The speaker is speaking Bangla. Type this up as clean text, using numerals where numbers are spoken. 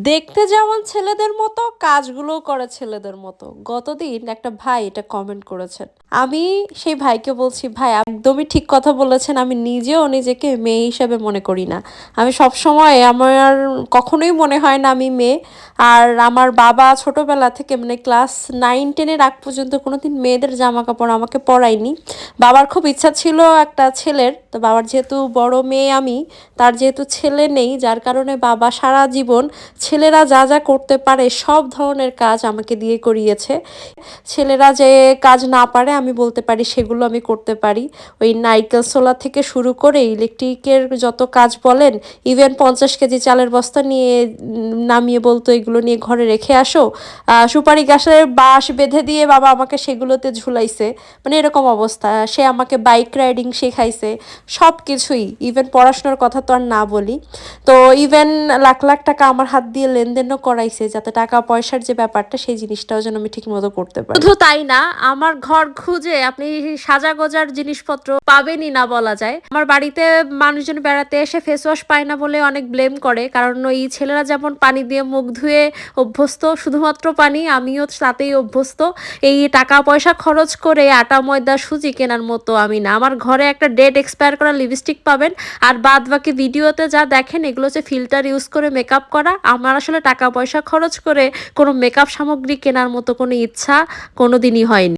দেখতে যেমন ছেলেদের মতো কাজগুলোও করে ছেলেদের মতো। গতদিন একটা ভাই এটা কমেন্ট করেছেন। আমি সেই ভাইকে বলছি, "ভাই একদমই ঠিক কথা বলেছেন। আমি নিজেও নিজেকে মেয়ে হিসেবে মনে করি না। আমি সবসময় আমার কখনোই মনে হয় না আমি মেয়ে। আর আমার বাবা ছোটবেলা থেকে মানে ক্লাস 9-10 এর আগ পর্যন্ত কোনোদিন মেয়েদের জামাকাপড় আমাকে পরায়নি। বাবার খুব ইচ্ছা ছিল একটা ছেলের। তো বাবার যেহেতু বড় মেয়ে আমি, তার যেহেতু ছেলে নেই যার কারণে বাবা সারা জীবন ছেলেরা যা যা করতে পারে সব ধরনের কাজ আমাকে দিয়ে করিয়েছে। ছেলেরা যে কাজ না পারে আমি বলতে পারি সেগুলো আমি করতে পারি। ওই নারকেল সোলা থেকে শুরু করে ইলেকট্রিকের যত কাজ বলেন, ইভেন 50 কেজি চালের বস্তা নিয়ে নামিয়ে বলতো এগুলো নিয়ে ঘরে রেখে আসো। সুপারি গাছের বাঁশ বেঁধে দিয়ে বাবা আমাকে সেগুলোতে ঝুলাইছে। মানে এরকম অবস্থা। সে আমাকে বাইক রাইডিং শেখাইছে। সব কিছুই, ইভেন পড়াশোনার কথা তো আর না বলি। তো ইভেন লাখ লাখ টাকা আমার হাত দিয়ে লেনদেনও করাইছে যাতে টাকা পয়সার যে ব্যাপারটা সেই জিনিসটাও যেন আমি ঠিক মতো করতে পারি। শুধু তাই না, আমার ঘর খুঁজে আপনি সাজা গোজার জিনিসপত্র পাবেনই না বলা যায়। আমার বাড়িতে মানুষজন বেড়াতে এসে ফেস ওয়াশ পায় না বলে অনেক ব্লেম করে, কারণ ওই ছেলেরা যেমন পানি দিয়ে মুখ ধুয়ে অভ্যস্ত, শুধুমাত্র পানি, আমিও তাতেই অভ্যস্ত। এই টাকা পয়সা খরচ করে আটা ময়দা সুজি কেনার মতো আমি না। আমার ঘরে একটা ডেট এক্সপায়ার করা লিপস্টিক পাবেন, আর বাদ বাকি ভিডিওতে যা দেখেন এগুলো হচ্ছে ফিল্টার ইউজ করে মেকআপ করা। আমার আসলে টাকা পয়সা খরচ করে কোনো মেকআপ সামগ্রী কেনার মতো কোনো ইচ্ছা কোনোদিনই হয়নি।